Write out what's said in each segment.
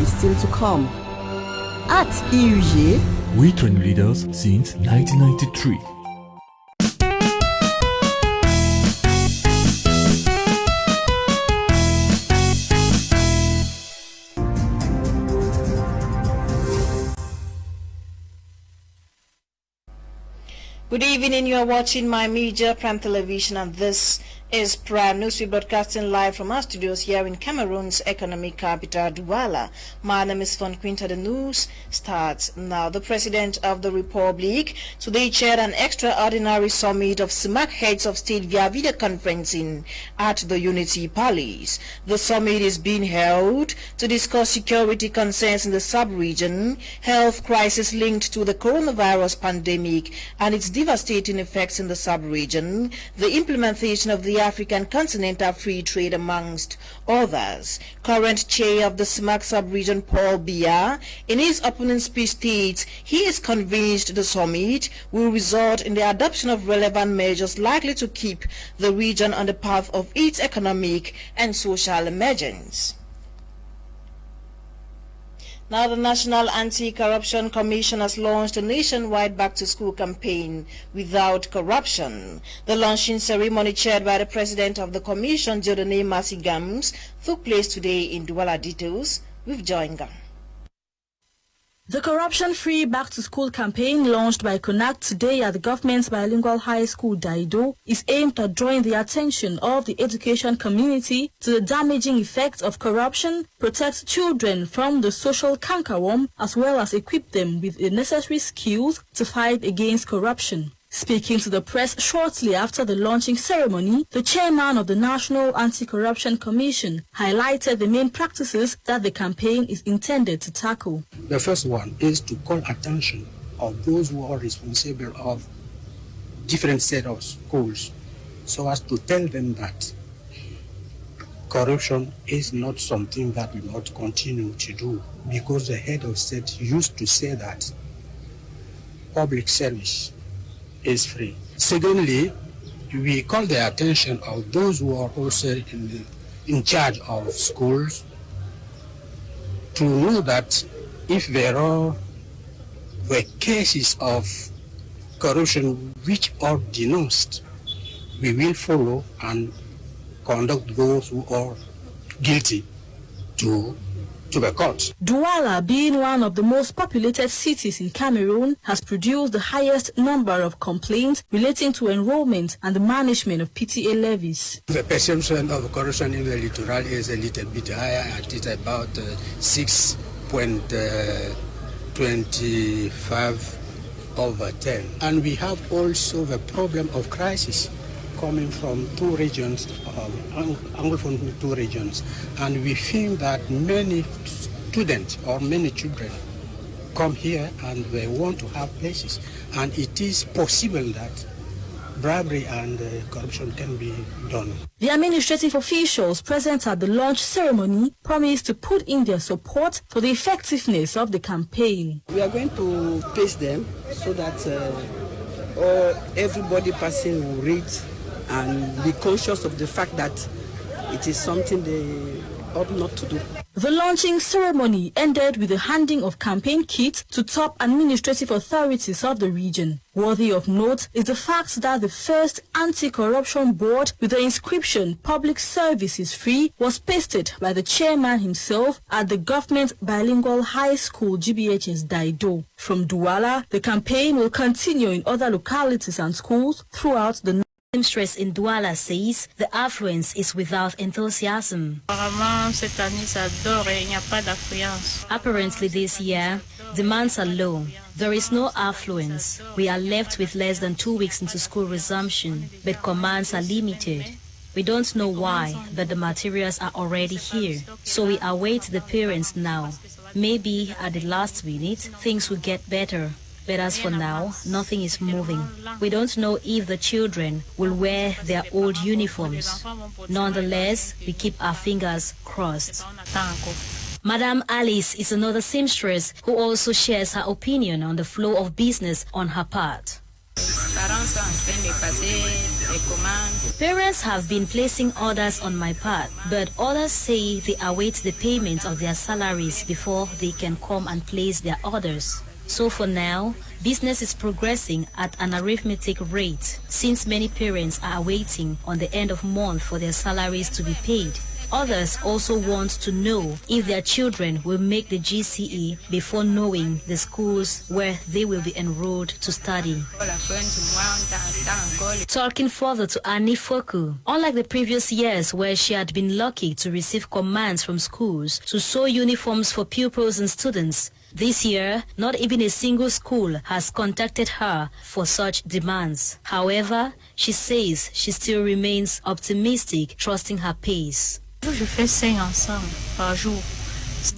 is still to come. At EUG, we train leaders since 1993. Good evening, you are watching My Media Prime Television, and this is Prime News. We're broadcasting live from our studios here in Cameroon's economic capital, Douala. My name is FON QUINTA. The news starts now. The President of the Republic today chaired an extraordinary summit of CEMAC heads of state via video conferencing at the Unity Palace. The summit is being held to discuss security concerns in the sub-region, health crisis linked to the coronavirus pandemic and its devastating effects in the sub-region, the implementation of the African Continental Free Trade, amongst others. Current chair of the CEMAC sub-region, Paul Biya, in his opening speech states he is convinced the summit will result in the adoption of relevant measures likely to keep the region on the path of its economic and social emergence. Now, the National Anti-Corruption Commission has launched a nationwide back-to-school campaign without corruption. The launching ceremony, chaired by the President of the Commission, Dieudonné Massigams, took place today in Douala. Details with Joinga. The corruption-free back-to-school campaign launched by CONAC today at the government's bilingual high school Daido is aimed at drawing the attention of the education community to the damaging effects of corruption, protect children from the social cankerworm, as well as equip them with the necessary skills to fight against corruption. Speaking to the press shortly after the launching ceremony, the chairman of the National Anti-Corruption Commission highlighted the main practices that the campaign is intended to tackle. The first one is to call attention of those who are responsible of different set of schools, so as to tell them that corruption is not something that we must continue to do, because the head of state used to say that public service is free. Secondly, we call the attention of those who are also in charge of schools to know that if there are cases of corruption which are denounced, we will follow and conduct those who are guilty to the court. Douala, being one of the most populated cities in Cameroon, has produced the highest number of complaints relating to enrollment and the management of PTA levies. The perception of corruption in the littoral is a little bit higher, and it's about 6.25 over 10. And we have also the problem of crisis coming from two regions, Anglophone two regions, and we think that many students or many children come here and they want to have places, and it is possible that bribery and corruption can be done. The administrative officials present at the launch ceremony promised to put in their support for the effectiveness of the campaign. We are going to pace them so that everybody passing will read and be conscious of the fact that it is something they ought not to do. The launching ceremony ended with the handing of campaign kits to top administrative authorities of the region. Worthy of note is the fact that the first anti-corruption board with the inscription "Public Service is Free" was pasted by the chairman himself at the government bilingual high school GBHS Daido. From Douala, the campaign will continue in other localities and schools throughout the seamstress in Douala says the affluence is without enthusiasm. Apparently this year, demands are low. There is no affluence. We are left with less than 2 weeks into school resumption, but commands are limited. We don't know why, but the materials are already here. So we await the parents now. Maybe at the last minute, things will get better. But as for now, nothing is moving. We don't know if the children will wear their old uniforms. Nonetheless, we keep our fingers crossed. Madame Alice is another seamstress who also shares her opinion on the flow of business on her part. Parents have been placing orders on my part, but others say they await the payment of their salaries before they can come and place their orders. So for now, business is progressing at an arithmetic rate, since many parents are waiting on the end of month for their salaries to be paid. Others also want to know if their children will make the GCE before knowing the schools where they will be enrolled to study. Talking further to Annie Foku, unlike the previous years where she had been lucky to receive commands from schools to sew uniforms for pupils and students, this year, not even a single school has contacted her for such demands. However, she says she still remains optimistic, trusting her pace.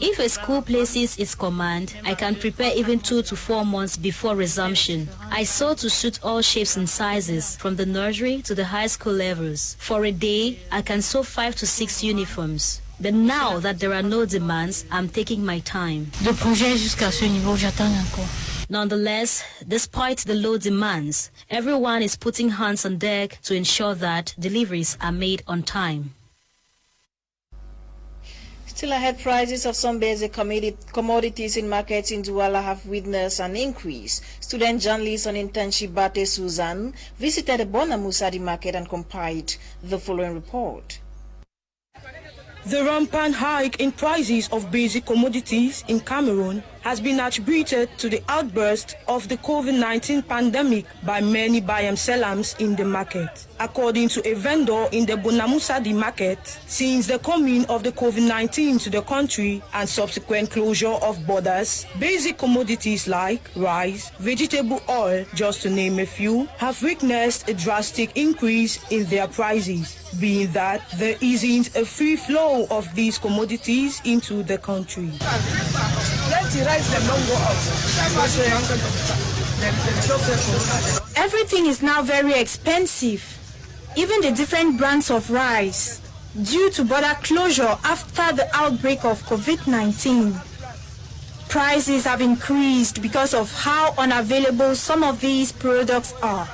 If a school places its command, I can prepare even 2 to 4 months before resumption. I sew to suit all shapes and sizes, from the nursery to the high school levels. For a day, I can sew 5 to 6 uniforms. But now that there are no demands, I'm taking my time. Nonetheless, despite the low demands, everyone is putting hands on deck to ensure that deliveries are made on time. Still ahead, prices of some basic commodities in markets in Douala have witnessed an increase. Student journalist on internship Bate Susan visited the Bonamusadi market and compiled the following report. The rampant hike in prices of basic commodities in Cameroon has been attributed to the outburst of the COVID-19 pandemic by many buyers in the market. According to a vendor in the Bonamusadi market, since the coming of the COVID-19 to the country and subsequent closure of borders, basic commodities like rice, vegetable oil, just to name a few, have witnessed a drastic increase in their prices, being that there isn't a free flow of these commodities into the country. Everything is now very expensive, even the different brands of rice, due to border closure after the outbreak of COVID-19. Prices have increased because of how unavailable some of these products are.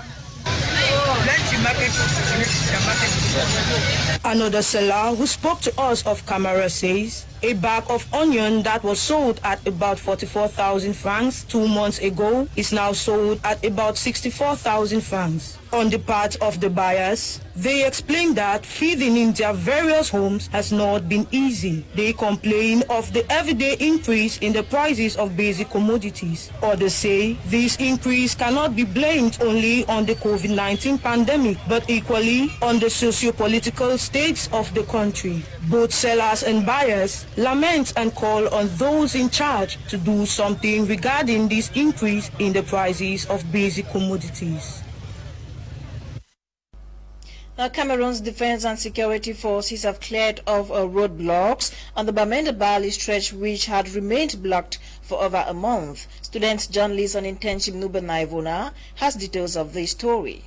Another seller who spoke to us off camera says a bag of onion that was sold at about 44,000 francs 2 months ago is now sold at about 64,000 francs. On the part of the buyers, they explain that feeding in their various homes has not been easy. They complain of the everyday increase in the prices of basic commodities. Others say this increase cannot be blamed only on the COVID-19 pandemic, but equally on the socio-political states of the country. Both sellers and buyers lament and call on those in charge to do something regarding this increase in the prices of basic commodities. Now, Cameroon's defense and security forces have cleared off roadblocks on the Bamendabali stretch, which had remained blocked for over a month. Student journalist on internship Nuba Naivona has details of this story.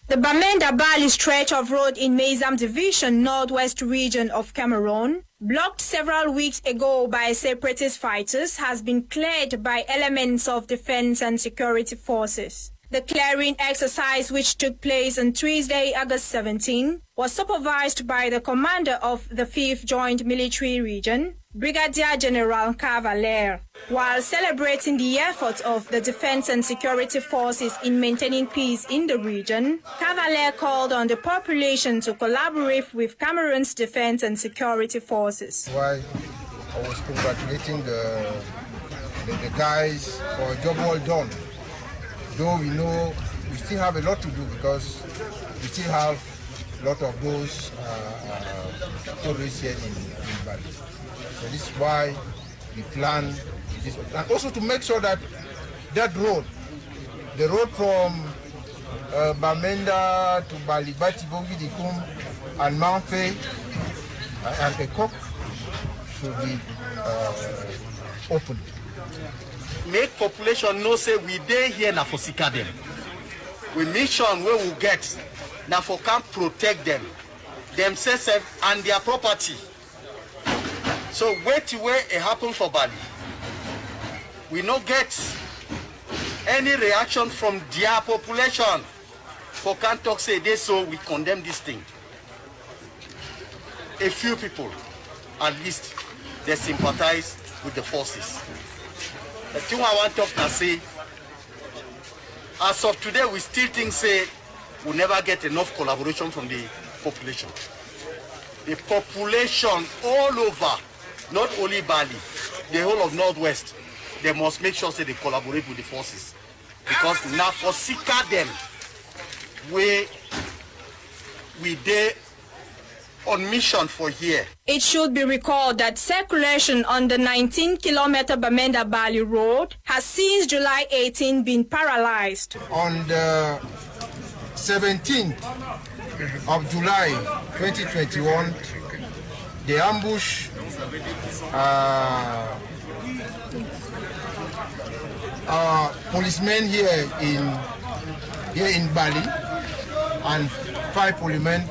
The Bamendabali stretch of road in Meizam Division, northwest region of Cameroon, blocked several weeks ago by separatist fighters, has been cleared by elements of defense and security forces. The clearing exercise, which took place on Tuesday, August 17, was supervised by the commander of the 5th Joint Military Region, Brigadier General Cavalier. While celebrating the efforts of the defense and security forces in maintaining peace in the region, Cavalier called on the population to collaborate with Cameroon's defense and security forces. Why I was congratulating the guys for a job well done. Though we know we still have a lot to do because we still have a lot of those tourists here in Bali. So this is why we plan this. And also to make sure that that road, the road from Bamenda to Balibati, Bogidikum and Manfe and Ekok should be opened. Make population know say we dey here na for sika them. We mission where we get na for can protect them, themselves and their property. So wait till where it happen for Bali. We no get any reaction from their population for can't talk say this, so we condemn this thing. A few people, at least, they sympathize with the forces. The thing I want to talk and say, as of today, we still think say we'll never get enough collaboration from the population. The population all over, not only Bali, the whole of Northwest, they must make sure say they collaborate with the forces. Because now for Sika them, we there on mission for here. It should be recalled that circulation on the 19-kilometer Bamendabali road has since July 18 been paralyzed. On the 17th of July 2021, the ambush policemen here in Bali, and 5 policemen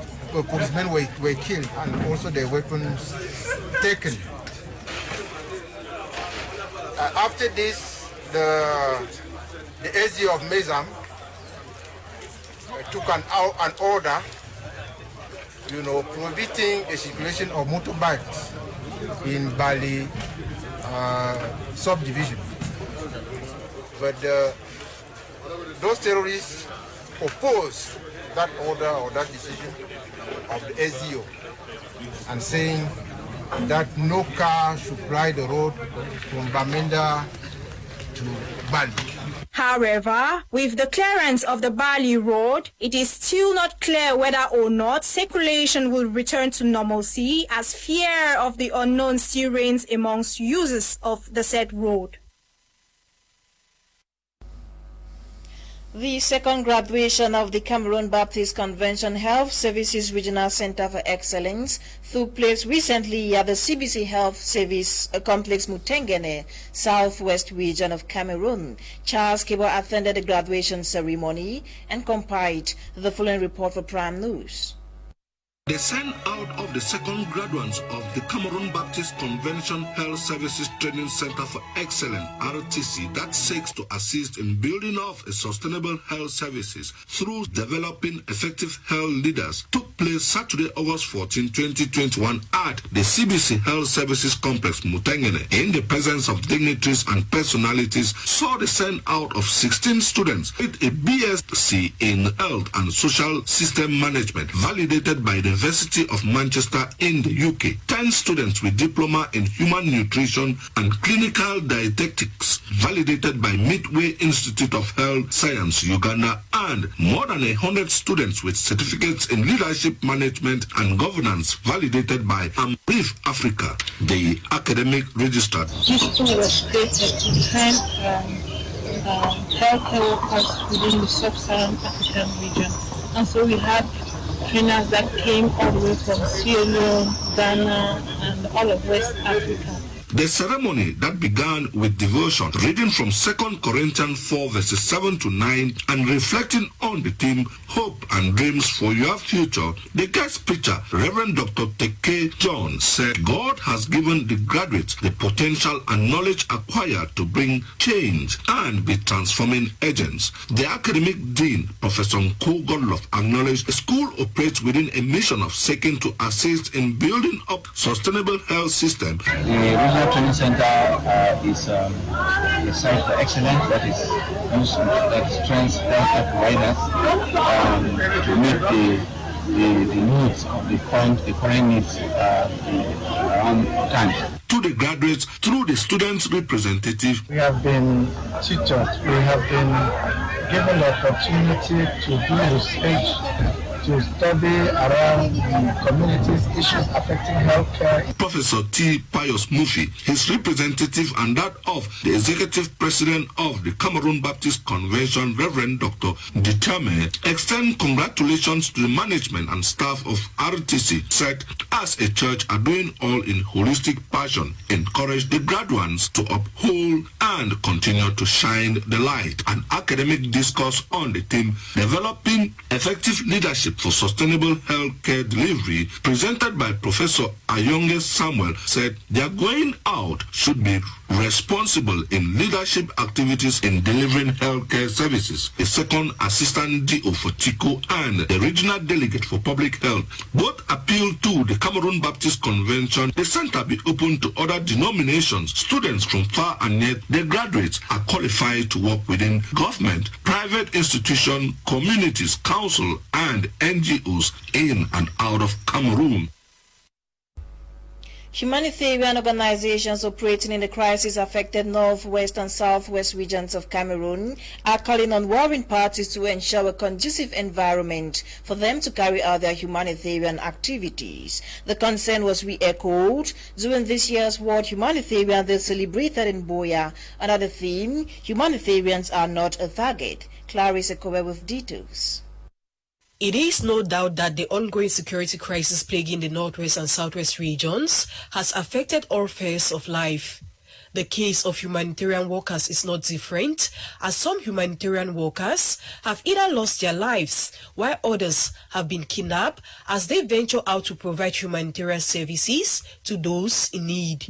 were killed, and also their weapons taken. After this, the SG of Mezam took an order, prohibiting the circulation of motorbikes in Bali subdivision. But those terrorists opposed that order or that decision of the SDO, and saying that no car should ply the road from Bamenda to Bali. However, with the clearance of the Bali road, it is still not clear whether or not circulation will return to normalcy, as fear of the unknown still reigns amongst users of the said road. The second graduation of the Cameroon Baptist Convention Health Services Regional Center for Excellence took place recently at the CBC Health Service Complex Mutengene, Southwest region of Cameroon. Charles Kibo attended the graduation ceremony and compiled the following report for Prime News. The send out of the second graduates of the Cameroon Baptist Convention Health Services Training Center for Excellence (RTC) that seeks to assist in building of a sustainable health services through developing effective health leaders took place Saturday, August 14, 2021 at the CBC Health Services Complex Mutengene in the presence of dignitaries and personalities. Saw the send out of 16 students with a BSc in Health and Social System Management validated by the University of Manchester in the UK, 10 students with diploma in human nutrition and clinical dietetics validated by Midway Institute of Health Science Uganda, and more than 100 students with certificates in leadership management and governance validated by Amref Africa, the academic registrar. This tool was created to train healthcare workers within the sub-Saharan African region, and so we had trainers that came all the way from Sierra Leone, Ghana, and all of West Africa. The ceremony that began with devotion, reading from 2 Corinthians 4 verses 7 to 9, and reflecting on the theme, Hope and Dreams for Your Future, the guest speaker, Reverend Dr. Teke John, said God has given the graduates the potential and knowledge acquired to bring change and be transforming agents. The academic dean, Professor Nko Godlove, acknowledged the school operates within a mission of seeking to assist in building up sustainable health system. The Training Center is a site for excellence that is used to strengthen health providers to meet the needs of the current needs around time. To the graduates, through the students' representative, we have been tutored, we have been given the opportunity to do research, to study around the communities, issues affecting healthcare. Professor T. Pius Mufi, his representative, and that of the executive president of the Cameroon Baptist Convention, Reverend Dr. Ditame, extend congratulations to the management and staff of RTC, said, as a church are doing all in holistic passion, encourage the graduates to uphold and continue to shine the light. An academic discourse on the theme, developing effective leadership for Sustainable Healthcare Delivery, presented by Professor Ayonge Samuel, said their going out should be responsible in leadership activities in delivering healthcare services. A second assistant DO for Tico and the regional delegate for public health both appealed to the Cameroon Baptist Convention the center be open to other denominations. Students from far and near, the graduates are qualified to work within government, private institutions, communities, council, and NGOs in and out of Cameroon. Humanitarian organizations operating in the crisis-affected northwest and southwest regions of Cameroon are calling on warring parties to ensure a conducive environment for them to carry out their humanitarian activities. The concern was re-echoed during this year's World Humanitarian Day celebrated in Boya under the theme, Humanitarians Are Not a Target. Clarice Ekowe with details. It is no doubt that the ongoing security crisis plaguing the northwest and southwest regions has affected all spheres of life. The case of humanitarian workers is not different, as some humanitarian workers have either lost their lives while others have been kidnapped as they venture out to provide humanitarian services to those in need.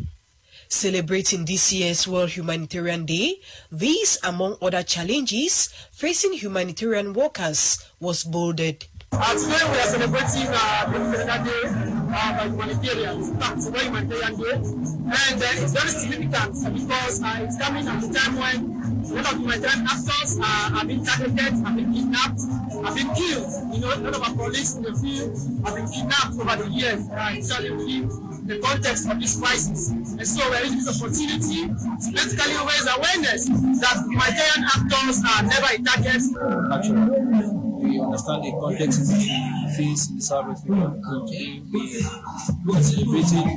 Celebrating this year's World Humanitarian Day, these, among other challenges facing humanitarian workers, was bolded. Today we are celebrating International Day by humanitarians. It's a very humanitarian day, and it's very significant because it's coming at a time when a lot of humanitarian actors have been targeted, have been kidnapped, have been killed. You know, a lot of our colleagues in the field have been kidnapped over the years, especially in the context of this crisis. And so we're using this opportunity to basically raise awareness that humanitarian actors are never a target. Naturally, we understand the context in which we face in the Southwest region. Today we are celebrating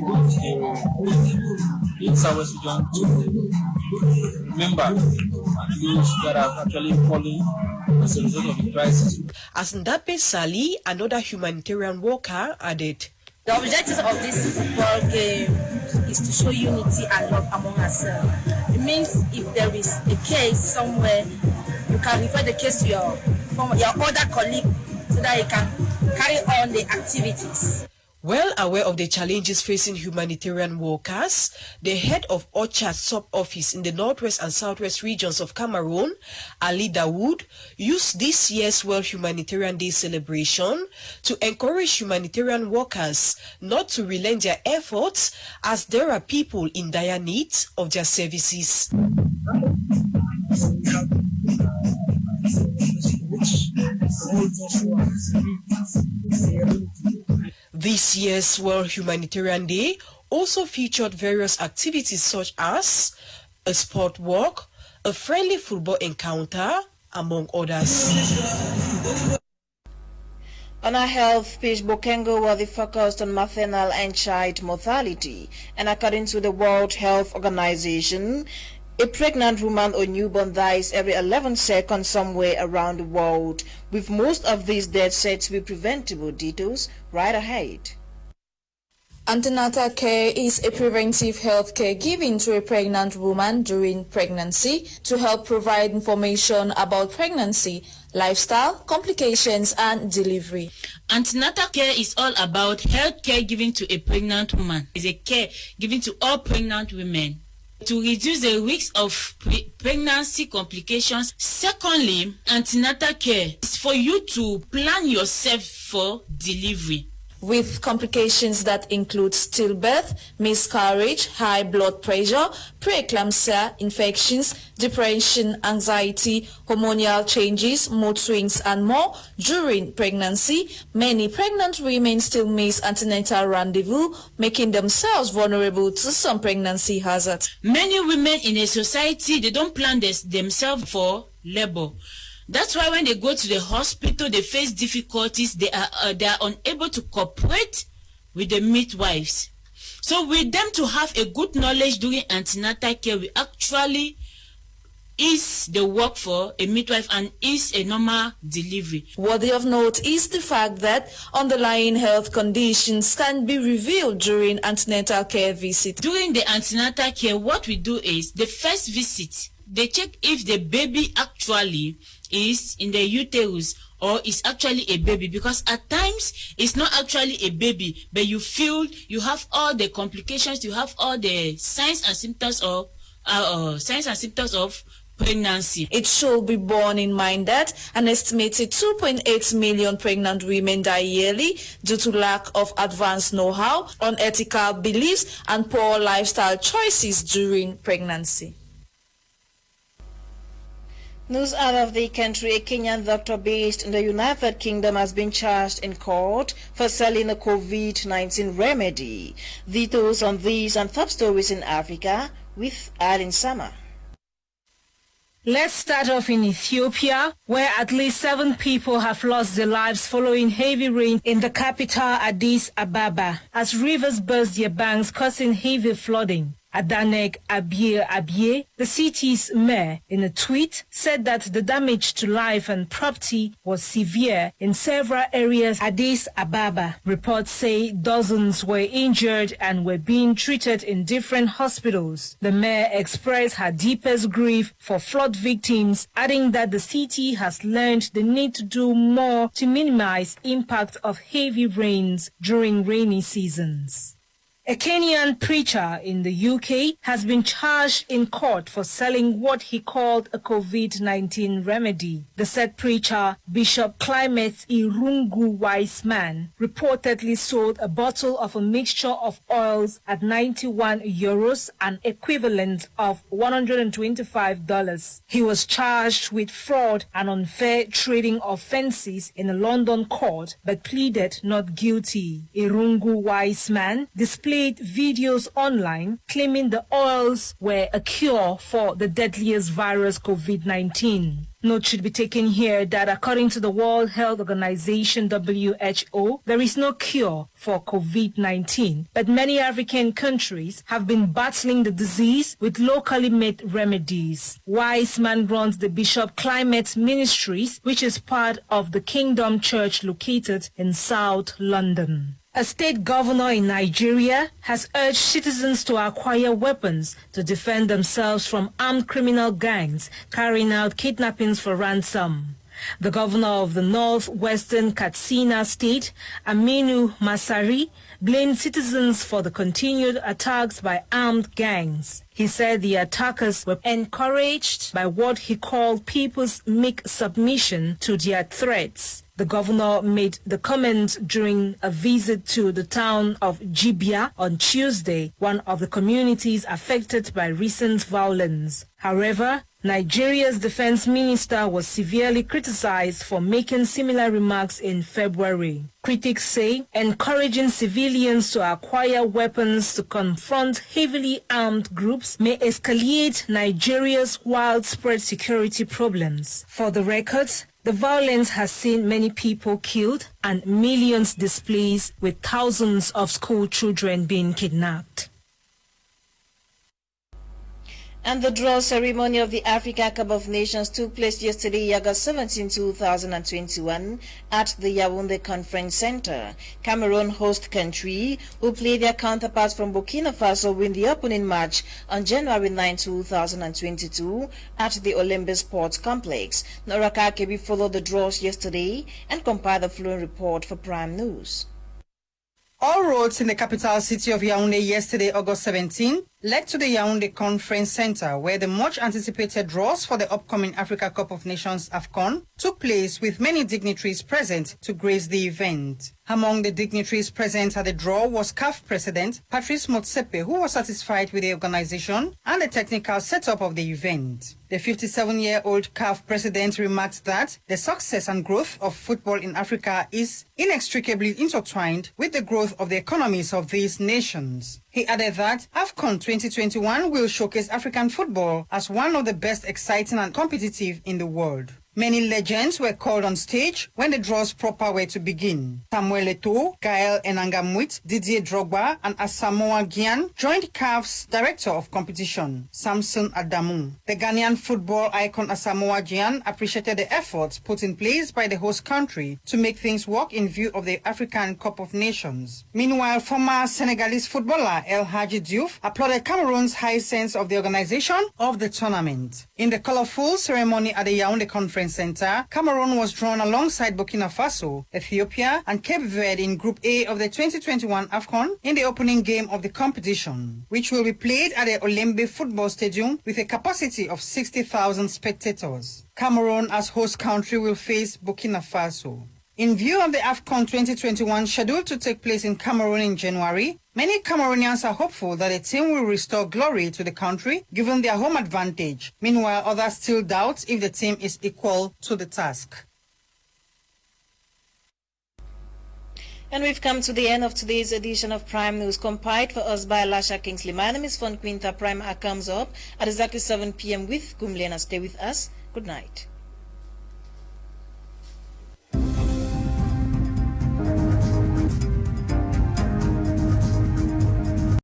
in Southwest region to remember those that are actually falling as a result of the crisis. As Ndape Sali, another humanitarian worker, added, the objective of this football game is to show unity and love among ourselves. It means if there is a case somewhere, you can refer the case to your other colleague so that you can carry on the activities. Well aware of the challenges facing humanitarian workers, the head of OCHA sub-office in the northwest and southwest regions of Cameroon, Ali Dawood, used this year's World Humanitarian Day celebration to encourage humanitarian workers not to relent their efforts as there are people in dire need of their services. This year's World Humanitarian Day also featured various activities such as a sport walk, a friendly football encounter, among others. On our health page, Bokengo will be focused on maternal and child mortality, and according to the World Health Organization, a pregnant woman or newborn dies every 11 seconds somewhere around the world, with most of these deaths said to be preventable. Details right ahead. Antenatal care is a preventive health care given to a pregnant woman during pregnancy to help provide information about pregnancy, lifestyle, complications, and delivery. Antenatal care is all about health care given to a pregnant woman. It's a care given to all pregnant women to reduce the risk of pregnancy complications. Secondly, antenatal care is for you to plan yourself for delivery, with complications that include stillbirth, miscarriage, high blood pressure, preeclampsia, infections, depression, anxiety, hormonal changes, mood swings, and more during pregnancy. Many pregnant women still miss antenatal rendezvous, making themselves vulnerable to some pregnancy hazards. Many women in a society, they don't plan themselves for labor. That's why when they go to the hospital, they face difficulties. They are unable to cooperate with the midwives. So with them to have a good knowledge during antenatal care, we actually is the work for a midwife and is a normal delivery. Worthy of note is the fact that underlying health conditions can be revealed during antenatal care visits. During the antenatal care, what we do is the first visit, they check if the baby actually is in the uterus or is actually a baby, because at times it's not actually a baby, but you feel you have all the complications, you have all the signs and symptoms of pregnancy. It should be borne in mind that an estimated 2.8 million pregnant women die yearly due to lack of advanced know-how, unethical beliefs, and poor lifestyle choices during pregnancy. News out of the country. A Kenyan doctor based in the United Kingdom has been charged in court for selling a COVID-19 remedy. Details on these and top stories in Africa with Alin Sama. Let's start off in Ethiopia, where at least 7 people have lost their lives following heavy rain in the capital Addis Ababa, as rivers burst their banks, causing heavy flooding. Adanek Abiye, the city's mayor, in a tweet said that the damage to life and property was severe in several areas. Addis Ababa reports say dozens were injured and were being treated in different hospitals. The mayor expressed her deepest grief for flood victims, adding that the city has learned the need to do more to minimize impact of heavy rains during rainy seasons. A Kenyan preacher in the UK has been charged in court for selling what he called a COVID-19 remedy. The said preacher, Bishop Clement Irungu Wiseman, reportedly sold a bottle of a mixture of oils at €91, an equivalent of $125. He was charged with fraud and unfair trading offences in a London court, but pleaded not guilty. Irungu Wiseman displayed videos online claiming the oils were a cure for the deadliest virus COVID-19. Note should be taken here that according to the World Health Organization WHO, there is no cure for COVID-19, but many African countries have been battling the disease with locally made remedies. Wiseman runs the Bishop Climate Ministries, which is part of the Kingdom Church located in South London. A state governor in Nigeria has urged citizens to acquire weapons to defend themselves from armed criminal gangs carrying out kidnappings for ransom. The governor of the northwestern Katsina state, Aminu Masari, blamed citizens for the continued attacks by armed gangs. He said the attackers were encouraged by what he called people's meek submission to their threats. The governor made the comment during a visit to the town of Jibia on Tuesday, one of the communities affected by recent violence. However, Nigeria's defense minister was severely criticized for making similar remarks in February. Critics say encouraging civilians to acquire weapons to confront heavily armed groups may escalate Nigeria's widespread security problems. For the record, the violence has seen many people killed and millions displaced, with thousands of school children being kidnapped. And the draw ceremony of the Africa Cup of Nations took place yesterday, August 17, 2021, at the Yaoundé Conference Center. Cameroon, host country, will play their counterparts from Burkina Faso, win the opening match on January 9, 2022 at the Olembe Sports Complex. Noraka Kebi followed the draws yesterday and compiled the following report for Prime News. All roads in the capital city of Yaoundé yesterday, August 17, led to the Yaoundé Conference Center, where the much-anticipated draws for the upcoming Africa Cup of Nations AFCON took place, with many dignitaries present to grace the event. Among the dignitaries present at the draw was CAF President Patrice Motsepe, who was satisfied with the organization and the technical setup of the event. The 57-year-old CAF President remarked that the success and growth of football in Africa is inextricably intertwined with the growth of the economies of these nations. He added that AFCON 2021 will showcase African football as one of the best, exciting and competitive in the world. Many legends were called on stage when the draws proper were to begin. Samuel Eto'o, Gael Enangamwit, Didier Drogba and Asamoah Gyan joined CAF's Director of Competition, Samson Adamu. The Ghanaian football icon Asamoah Gyan appreciated the efforts put in place by the host country to make things work in view of the African Cup of Nations. Meanwhile, former Senegalese footballer El Hadji Diouf applauded Cameroon's high sense of the organization of the tournament. In the colorful ceremony at the Yaoundé Conference Conference Center, Cameroon was drawn alongside Burkina Faso, Ethiopia, and Cape Verde in Group A of the 2021 AFCON in the opening game of the competition, which will be played at the Olembe Football Stadium with a capacity of 60,000 spectators. Cameroon, as host country, will face Burkina Faso. In view of the AFCON 2021 scheduled to take place in Cameroon in January, many Cameroonians are hopeful that the team will restore glory to the country given their home advantage. Meanwhile, others still doubt if the team is equal to the task. And we've come to the end of today's edition of Prime News, compiled for us by LASHA Kingsley. My name is FON QUINTA. Prime comes up at exactly 7 p.m. with Gumlena. Stay with us. Good night.